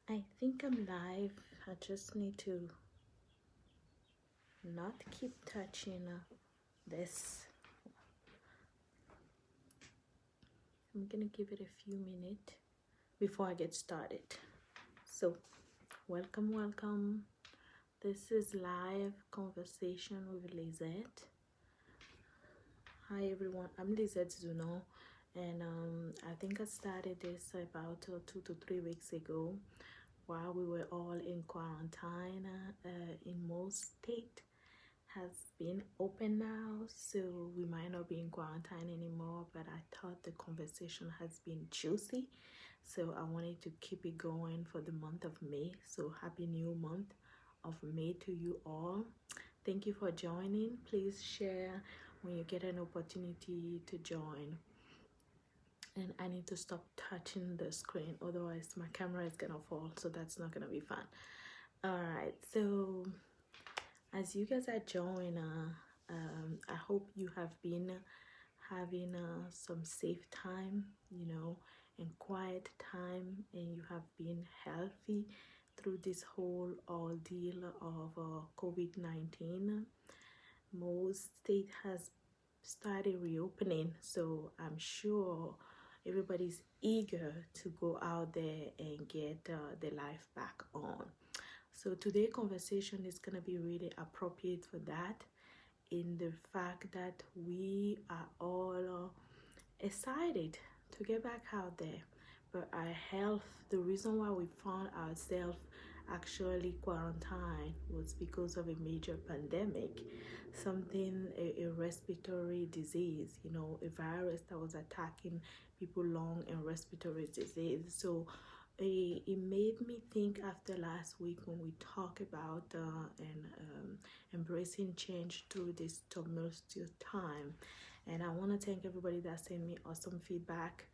I think I'm live. I just need to not keep touching this. I'm gonna give it a few minutes before I get started. So, welcome. This is live conversation with Lizette. Hi everyone, I'm Lizette Zuno, and I think I started this about 2 to 3 weeks ago while we were all in quarantine in most states. Has been open now, so we might not be in quarantine anymore, but I thought the conversation has been juicy, so I wanted to keep it going for the month of May. So happy new month of May to you all. Thank you for joining. Please share when you get an opportunity to join. And I need to stop touching the screen, otherwise my camera is gonna fall, so that's not gonna be fun. All right, so as you guys are joining, I hope you have been having some safe time, and quiet time, and you have been healthy through this whole ordeal of COVID-19. Most state has started reopening, so I'm sure everybody's eager to go out there and get their life back on. So today's conversation is going to be really appropriate for that, in the fact that we are all excited to get back out there. But our health, the reason why we found ourselves actually quarantined was because of a major pandemic, a respiratory disease, a virus that was attacking people lung and respiratory disease. So it made me think after last week when we talked about embracing change through this tumultuous time. And I want to thank everybody that sent me awesome feedback.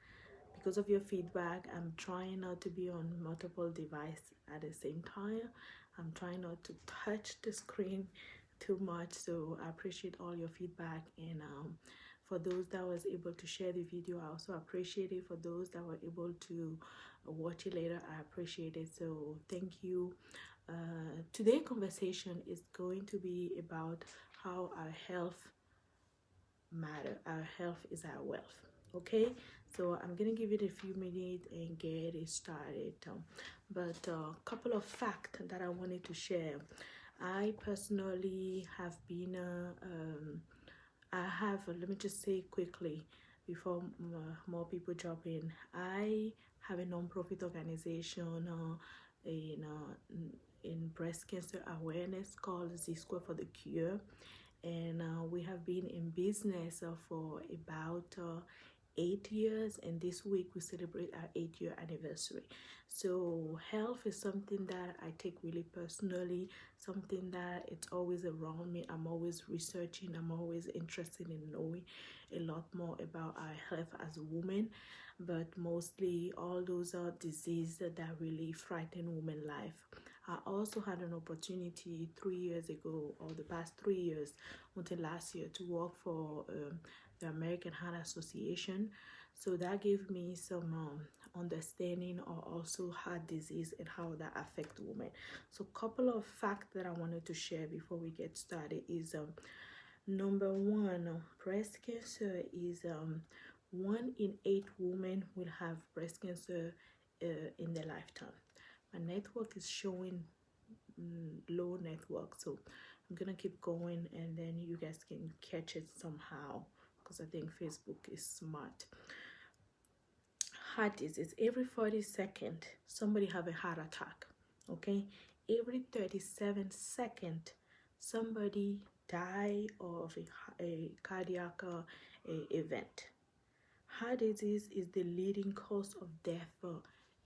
Because of your feedback, I'm trying not to be on multiple devices at the same time. I'm trying not to touch the screen too much, so I appreciate all your feedback. And for those that was able to share the video, I also appreciate it. For those that were able to watch it later, I appreciate it. So thank you. Today's conversation is going to be about how our health matter. Our health is our wealth. Okay, so I'm gonna give it a few minutes and get it started. But a couple of facts that I wanted to share. I personally have been let me just say quickly before more people drop in. I have a non-profit organization in breast cancer awareness called Z Square for the Cure, and we have been in business for about 8 years, and this week we celebrate our 8-year anniversary. So health is something that I take really personally, something that it's always around me. I'm always researching, I'm always interested in knowing a lot more about our health as a woman, but mostly all those are diseases that really frighten women's life. I also had an opportunity 3 years ago, or the past 3 years until last year, to work for the American Heart Association. So that gave me some understanding of also heart disease and how that affects women. So a couple of facts that I wanted to share before we get started is number one, breast cancer is 1 in 8 women will have breast cancer in their lifetime. My network is showing low network, so I'm gonna keep going and then you guys can catch it somehow, because I think Facebook is smart. Heart disease, every 40 seconds somebody have a heart attack. Okay, every 37 seconds somebody die of a cardiac event. Heart disease is the leading cause of death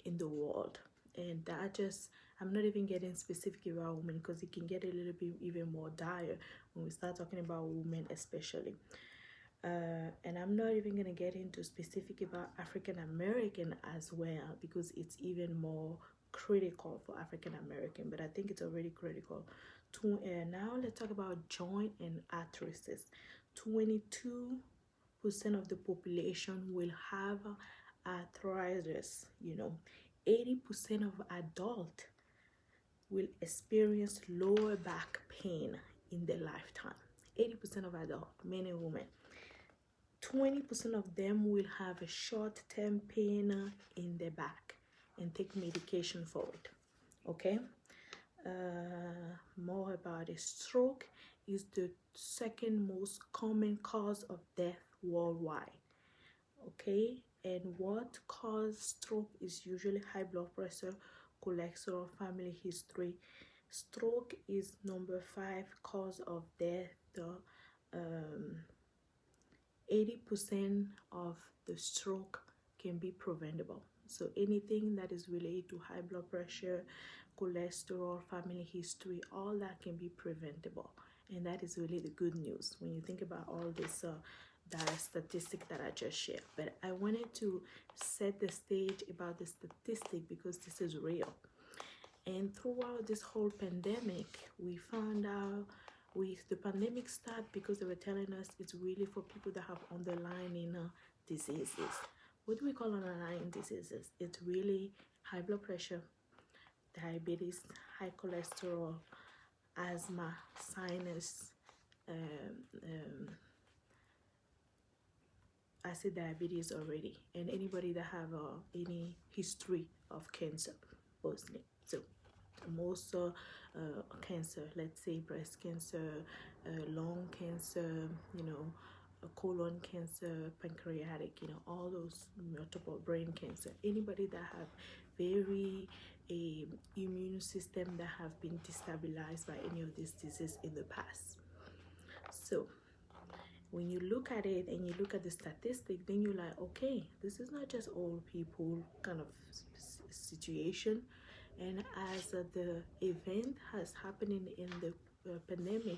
in the world, and that just, I'm not even getting specific about women, because it can get a little bit even more dire when we start talking about women especially. And I'm not even going to get into specific about African American as well, because it's even more critical for African American, but I think it's already critical. Now let's talk about joint and arthritis. 22% of the population will have arthritis, 80% of adults will experience lower back pain in their lifetime. 80% of adults, men and women. 20% of them will have a short-term pain in their back and take medication for it. Okay? More about a stroke is the second most common cause of death worldwide. Okay, and what causes stroke is usually high blood pressure, cholesterol, family history. Stroke is number 5 cause of death. 80% of the stroke can be preventable. So anything that is related to high blood pressure, cholesterol, family history, all that can be preventable. And that is really the good news when you think about all this data statistic that I just shared. But I wanted to set the stage about the statistic because this is real. And throughout this whole pandemic, we found out the pandemic started because they were telling us it's really for people that have underlying diseases. What do we call underlying diseases? It's really high blood pressure, diabetes, high cholesterol, asthma, sinus, I said diabetes already, and anybody that have any history of cancer, mostly. So most cancer, let's say breast cancer, lung cancer, colon cancer, pancreatic, all those multiple brain cancer. Anybody that have very immune system that have been destabilized by any of these diseases in the past. So when you look at it and you look at the statistic, then you're like, okay, this is not just old people kind of situation. And as the event has happening in the pandemic,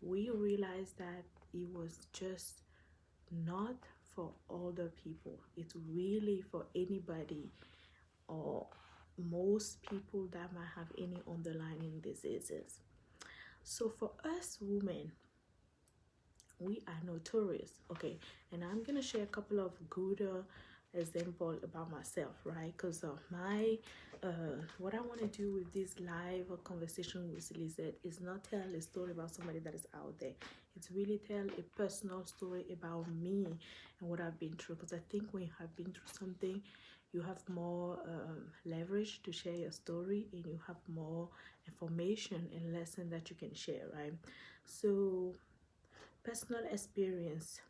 we realized that it was just not for older people. It's really for anybody or most people that might have any underlying diseases. So for us women, we are notorious. Okay, and I'm gonna share a couple of good example about myself, right? Because what I want to do with this live conversation with Lizette is not tell a story about somebody that is out there. It's really tell a personal story about me and what I've been through, because I think when you have been through something, you have more leverage to share your story, and you have more information and lesson that you can share, right? So personal experience.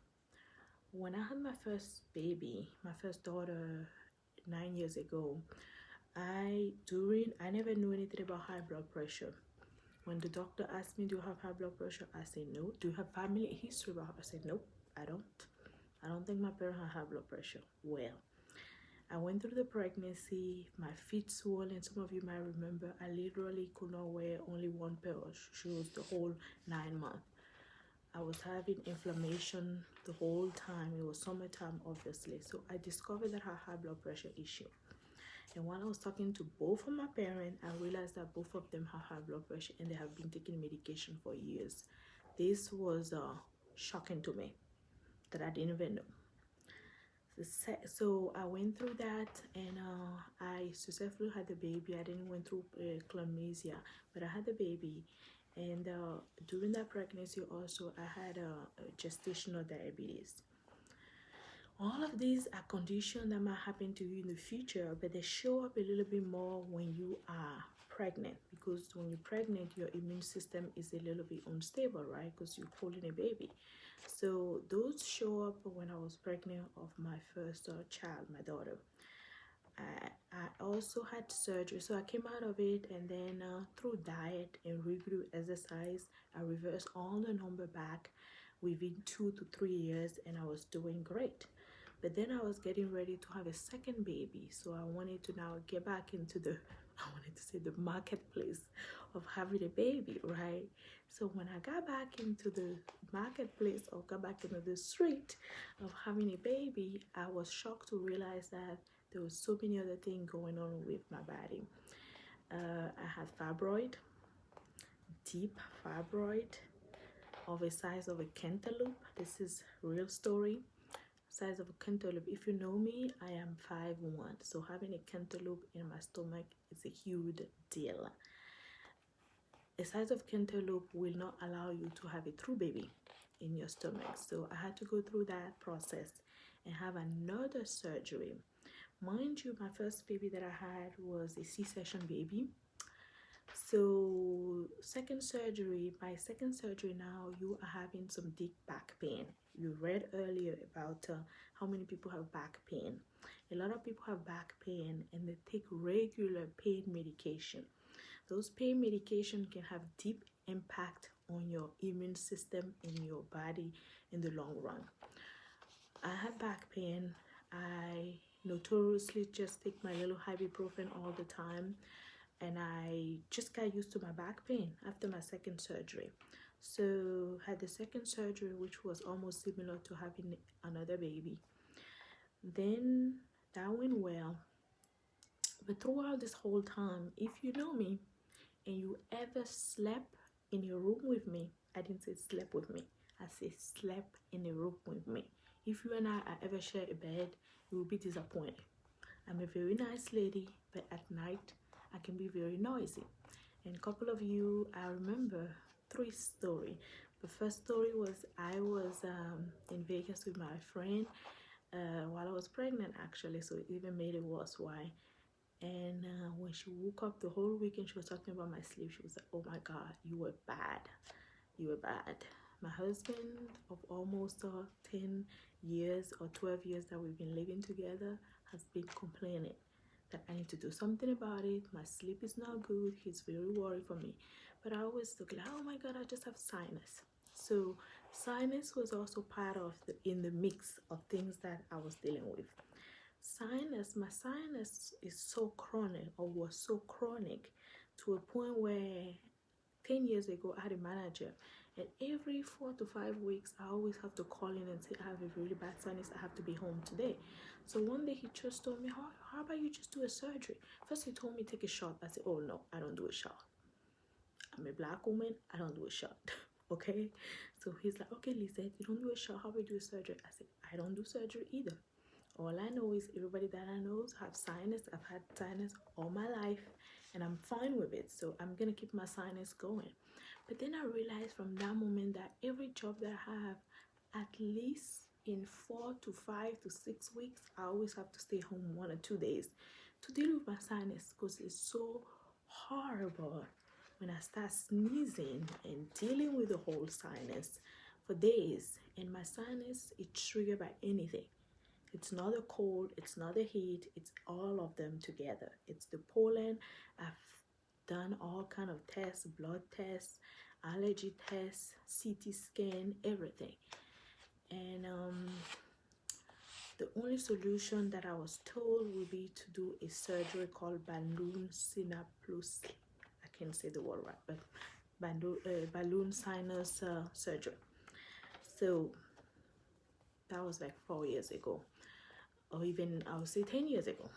When I had my first baby, my first daughter 9 years ago, I never knew anything about high blood pressure. When the doctor asked me, do you have high blood pressure? I said no. Do you have family history about it? I said nope, I don't think my parents have high blood pressure. Well, I went through the pregnancy, my feet swollen. Some of you might remember I literally could not wear only one pair of shoes the whole 9 months. I was having inflammation the whole time. It was summertime, obviously. So I discovered that I had high blood pressure issue. And while I was talking to both of my parents, I realized that both of them have high blood pressure and they have been taking medication for years. This was shocking to me that I didn't even know. So I went through that, and I successfully had the baby. I didn't went through chlamydia, but I had the baby. And during that pregnancy also, I had gestational diabetes. All of these are conditions that might happen to you in the future, but they show up a little bit more when you are pregnant, because when you're pregnant, your immune system is a little bit unstable, right? Because you're holding a baby. So those show up when I was pregnant of my first child, my daughter. I also had surgery, so I came out of it, and then through diet and regular exercise, I reversed all the number back within 2 to 3 years, and I was doing great. But then I was getting ready to have a second baby, so I wanted to now get back into the marketplace of having a baby, right? So when I got back into the marketplace, or got back into the street of having a baby, I was shocked to realize that there was so many other things going on with my body. I had fibroid, deep fibroid of a size of a cantaloupe. This is real story. size of a cantaloupe. If you know me, I am 5'1", so having a cantaloupe in my stomach is a huge deal. A size of cantaloupe will not allow you to have a true baby in your stomach, so I had to go through that process and have another surgery. Mind you, my first baby that I had was a C-section baby. So by second surgery now, you are having some deep back pain. You read earlier about how many people have back pain. A lot of people have back pain and they take regular pain medication. Those pain medication can have deep impact on your immune system in your body in the long run. I have back pain. I notoriously just take my little ibuprofen all the time, and I just got used to my back pain after my second surgery. So had the second surgery, which was almost similar to having another baby. Then that went well. But throughout this whole time, if you know me and you ever slept in your room with me, I didn't say slept with me, I said slept in a room with me. If you and I ever share a bed, you will be disappointed. I'm a very nice lady, but at night I can be very noisy. And a couple of you, I remember 3 stories. The first story was I was in Vegas with my friend while I was pregnant, actually, so it even made it worse. Why? And when she woke up the whole weekend, she was talking about my sleep. She was like, oh my God, you were bad. You were bad. My husband of almost 10 years or 12 years that we've been living together has been complaining that I need to do something about it. My sleep is not good. He's very worried for me. But I always look like, oh my God, I just have sinus. So sinus was also part of in the mix of things that I was dealing with. My sinus is so chronic, or was so chronic, to a point where 10 years ago I had a manager, and every 4 to 5 weeks I always have to call in and say I have a really bad sinus, I have to be home today. So one day he just told me, how about you just do a surgery? First he told me take a shot. I said, oh no, I don't do a shot. I'm a black woman, I don't do a shot. Okay, so he's like, okay Lizette, you don't do a shot, how about you do a surgery? I said, I don't do surgery either. All I know is everybody that I know have sinus. I've had sinus all my life and I'm fine with it. So I'm going to keep my sinus going. But then I realized from that moment that every job that I have, at least in 4 to 5 to 6 weeks, I always have to stay home 1 or 2 days to deal with my sinus, because it's so horrible when I start sneezing and dealing with the whole sinus for days. And my sinus is triggered by anything. It's not the cold, it's not the heat, it's all of them together. It's the pollen. I've done all kind of tests, blood tests, allergy tests, CT scan, everything. And the only solution that I was told would be to do a surgery called balloon sinus. I can't say the word right, but balloon sinus surgery. So that was like 4 years ago, or even I would say 10 years ago.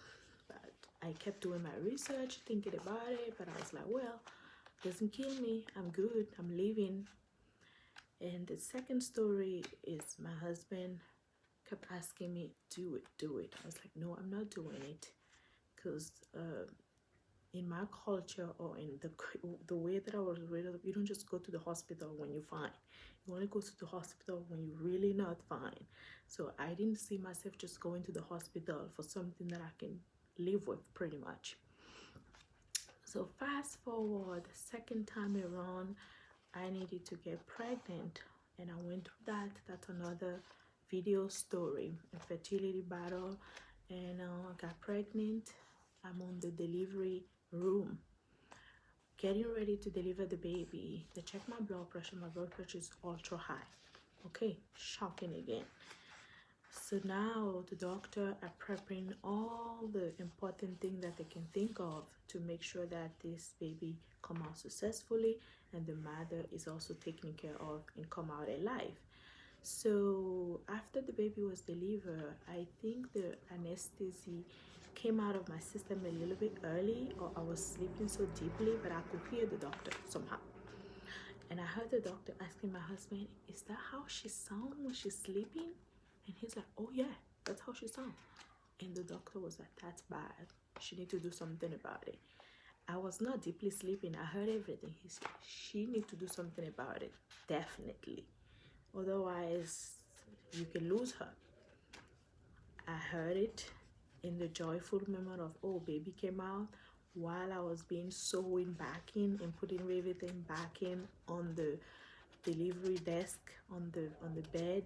But I kept doing my research, thinking about it, but I was like, well, it doesn't kill me, I'm good, I'm living. And the second story is my husband kept asking me, do it. I was like, no, I'm not doing it, because in my culture, or in the way that I was raised up, you don't just go to the hospital when you're fine. You only go to the hospital when you're really not fine. So I didn't see myself just going to the hospital for something that I can live with, pretty much. So fast forward, second time around, I needed to get pregnant, and I went through that. That's another video story, a fertility battle, and I got pregnant. I'm on the delivery room, getting ready to deliver the baby. They check my blood pressure. My blood pressure is ultra high. Okay, shocking again. So now the doctor are prepping all the important things that they can think of to make sure that this baby come out successfully, and the mother is also taken care of and come out alive. So after the baby was delivered, I think the anesthesia came out of my system a little bit early, or I was sleeping so deeply, but I could hear the doctor somehow. And I heard the doctor asking my husband, is that how she sounds when she's sleeping? And he's like, oh yeah, that's how she sounds. And the doctor was like, that's bad. She need to do something about it. I was not deeply sleeping. I heard everything. He said, she need to do something about it. Definitely. Otherwise, you can lose her. I heard it in the joyful moment of, oh, baby came out, while I was being sewing back in and putting everything back in on the delivery desk on the bed.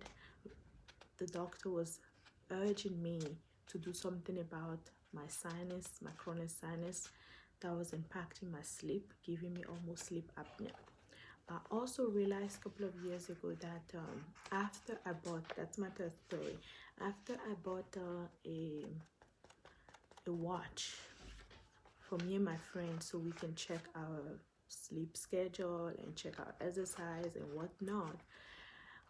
The doctor was urging me to do something about my sinus, my chronic sinus that was impacting my sleep, giving me almost sleep apnea. I also realized a couple of years ago that after I bought, that's my third story, after I bought a watch for me and my friends so we can check our sleep schedule and check our exercise and whatnot.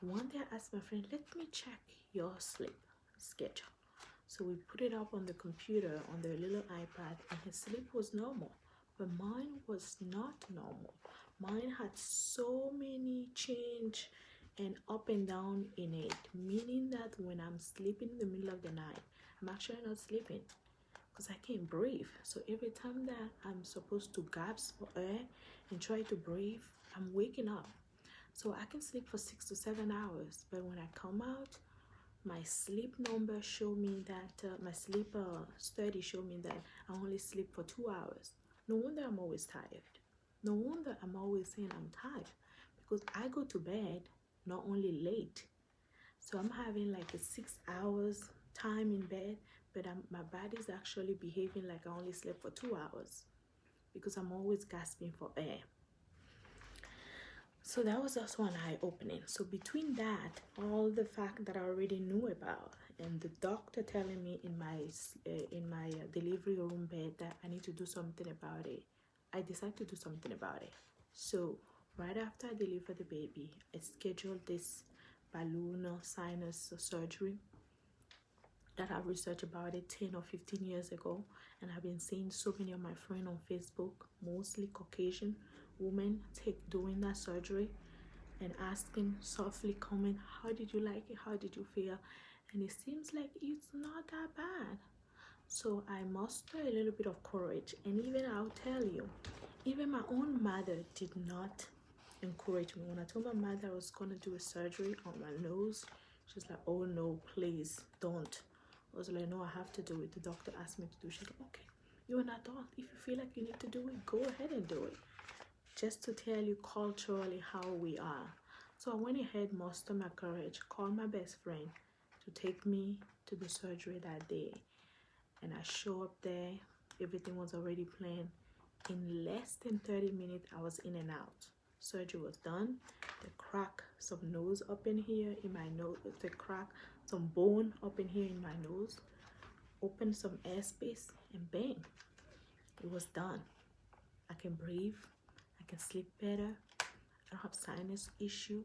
One day I asked my friend, let me check your sleep schedule. So we put it up on the computer on the little iPad, and his sleep was normal, but mine was not normal. Mine had so many change and up and down in it, meaning that when I'm sleeping in the middle of the night, I'm actually not sleeping because I can't breathe. So every time that I'm supposed to gasp for air and try to breathe, I'm waking up. So I can sleep for 6 to 7 hours, but when I come out, my sleep number show me that my sleep study show me that I only sleep for 2 hours. No wonder I'm always tired. No wonder I'm always saying I'm tired, because I go to bed not only late, so I'm having like a 6 hours time in bed, but my body's actually behaving like I only slept for 2 hours because I'm always gasping for air. So that was just one eye-opening. So between that, all the fact that I already knew about, and the doctor telling me in my delivery room bed that I need to do something about it, I decided to do something about it. So right after I delivered the baby, I scheduled this balloon sinus surgery that I researched about it 10 or 15 years ago, and I've been seeing so many of my friends on Facebook, mostly Caucasian women, doing that surgery and asking, softly comment, how did you like it, how did you feel? And it seems like it's not that bad. So I muster a little bit of courage, and even I'll tell you, even my own mother did not encourage me. When I told my mother I was going to do a surgery on my nose, she's like, oh no, please don't. I was like, no, I have to do it. The doctor asked me to do it. She's like, okay, you're an adult. If you feel like you need to do it, go ahead and do it. Just to tell you culturally how we are. So I went ahead, mustered my courage, called my best friend to take me to the surgery that day. And I show up there. Everything was already planned. In less than 30 minutes, I was in and out. Surgery was done. They crack some nose up in here in my nose. They crack some bone up in here in my nose. Open some airspace, and bang, it was done. I can breathe. I can sleep better. I don't have sinus issue.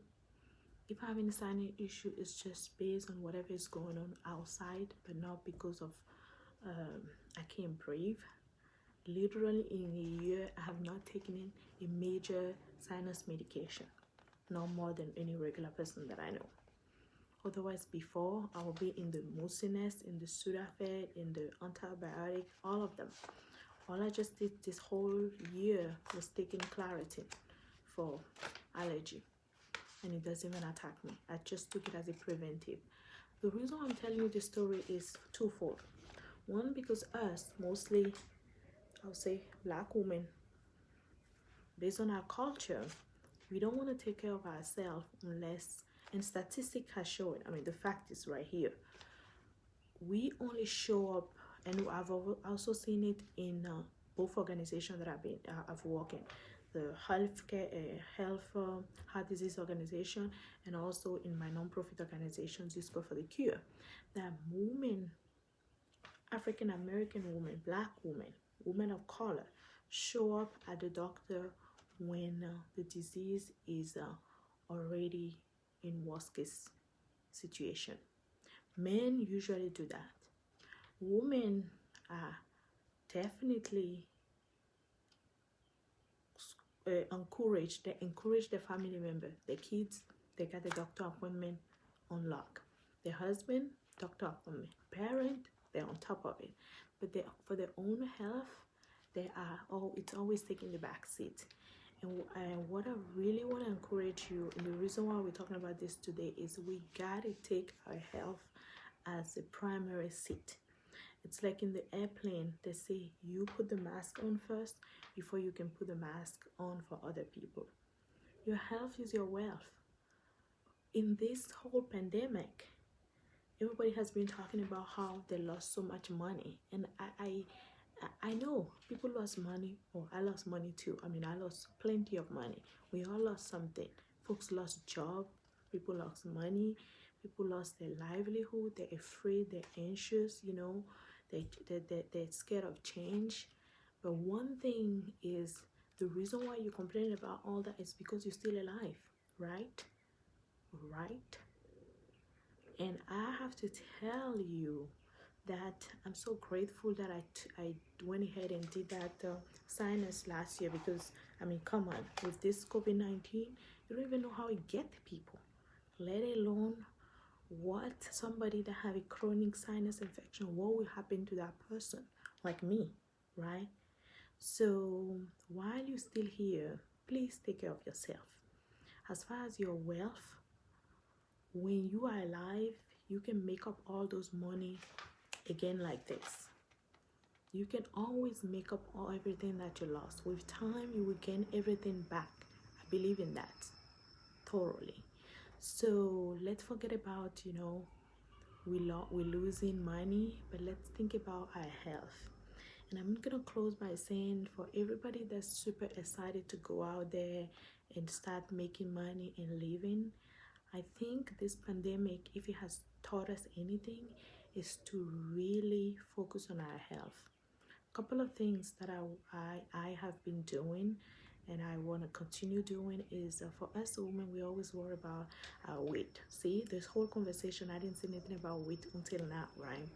If I have any sinus issue, it's just based on whatever is going on outside, but not because of I can't breathe. Literally in a year, I have not taken a major sinus medication, no more than any regular person that I know. Otherwise, before, I will be in the Mucinex, in the Sudafed, in the antibiotic, all of them. All I just did this whole year was taking Claritin for allergy, and it doesn't even attack me. I just took it as a preventive. The reason I'm telling you this story is twofold. One, because us, mostly, I'll say Black women, based on our culture, we don't want to take care of ourselves unless, and statistic has shown, I mean, the fact is right here. We only show up, and I've also seen it in both organizations that I've worked in, the heart disease organization, and also in my non-profit organization, Cisco for the Cure, that women, African American women, Black women, women of color, show up at the doctor when the disease is already in worst case situation. Men usually do that. Women are definitely encouraged. They encourage their family member, their kids. They get the doctor appointment on lock. The husband, doctor appointment. Parent, they're on top of it. But they, for their own health, they are it's always taking the back seat. And what I really want to encourage you, and the reason why we're talking about this today, is we gotta take our health as a primary seat. It's like in the airplane, they say you put the mask on first before you can put the mask on for other people. Your health is your wealth. In this whole pandemic, everybody has been talking about how they lost so much money, and I know people lost money, or I lost money too. I mean, I lost plenty of money. We all lost something. Folks lost job, people lost money, people lost their livelihood, they're afraid, they're anxious, you know, they're scared of change. But one thing is, the reason why you complain about all that is because you're still alive, right? Right? And I have to tell you that I'm so grateful that I went ahead and did that sinus last year, because I mean, come on, with this COVID-19, you don't even know how it gets people, let alone what somebody that have a chronic sinus infection, what will happen to that person, like me, right? So while you're still here, please take care of yourself. As far as your wealth, when you are alive, you can make up all those money again like this. You can always make up everything that you lost. With time, you will gain everything back. I believe in that thoroughly. So let's forget about, you know, we're losing money, but let's think about our health. And I'm gonna close by saying, for everybody that's super excited to go out there and start making money and living, I think this pandemic, if it has taught us anything, is to really focus on our health. A couple of things that I have been doing and I want to continue doing is, for us women, we always worry about our weight. See, this whole conversation, I didn't say anything about weight until now, right?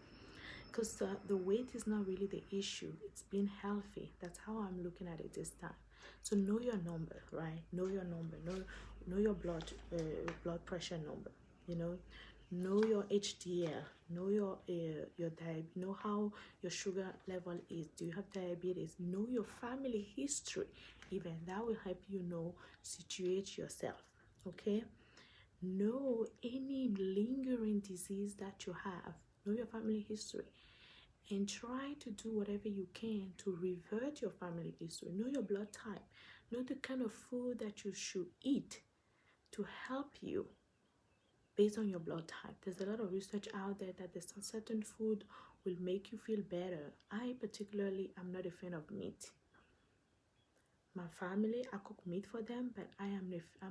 Because the weight is not really the issue. It's being healthy. That's how I'm looking at it this time. So know your number, right? Know your number. Know your blood pressure number. You know your HDL. Know your diabetes. Know how your sugar level is. Do you have diabetes? Know your family history. Even that will help you situate yourself. Okay. Know any lingering disease that you have. Know your family history, and try to do whatever you can to revert your family history. Know your blood type. Know the kind of food that you should eat to help you based on your blood type. There's a lot of research out there that there's certain food will make you feel better. I particularly am not a fan of meat. My family, I cook meat for them, but I'm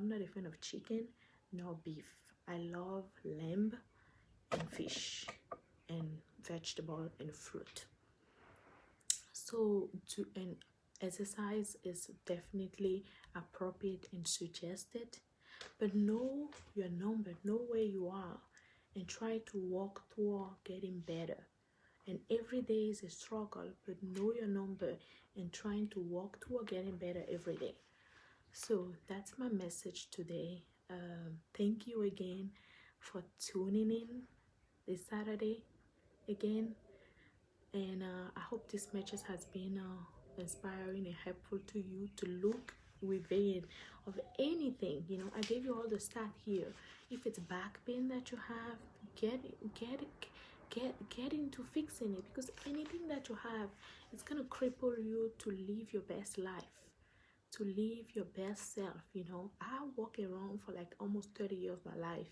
not a fan of chicken nor beef. I love lamb and fish and vegetable and fruit. So and exercise is definitely appropriate and suggested, but know your number, know where you are, and try to walk toward getting better. And every day is a struggle, but know your number and trying to walk toward getting better every day. So that's my message today. Thank you again for tuning in this Saturday again, and I hope this message has been inspiring and helpful to you to look within of anything. I gave you all the stats here. If it's back pain that you have, get into fixing it, because anything that you have, it's gonna cripple you to live your best life, to live your best self. I walk around for like almost 30 years of my life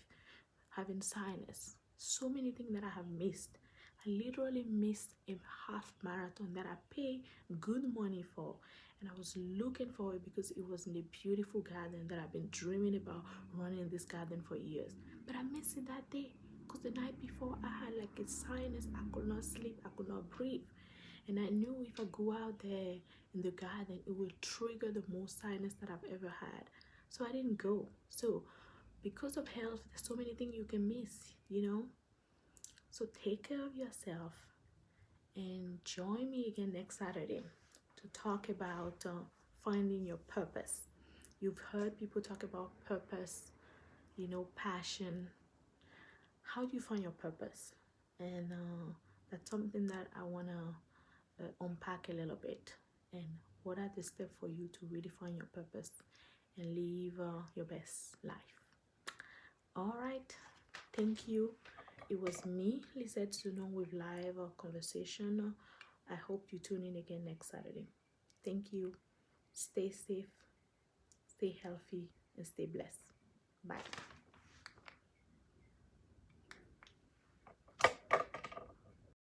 having sinus. So many things that I have missed. I literally missed a half marathon that I pay good money for, and I was looking for it because it was in a beautiful garden that I've been dreaming about running this garden for years. But I missed it that day because the night before I had like a sinus. I could not sleep, I could not breathe. And I knew if I go out there in the garden, it will trigger the most sinus that I've ever had. So I didn't go. So because of health, there's so many things you can miss, So take care of yourself and join me again next Saturday to talk about finding your purpose. You've heard people talk about purpose, passion. how do you find your purpose? And that's something that I want to unpack a little bit. And what are the steps for you to really find your purpose and live your best life? All right, thank you. It was me, Lisette Zuno, with live conversation. I hope you tune in again next Saturday. Thank you. Stay safe, stay healthy, and stay blessed. Bye.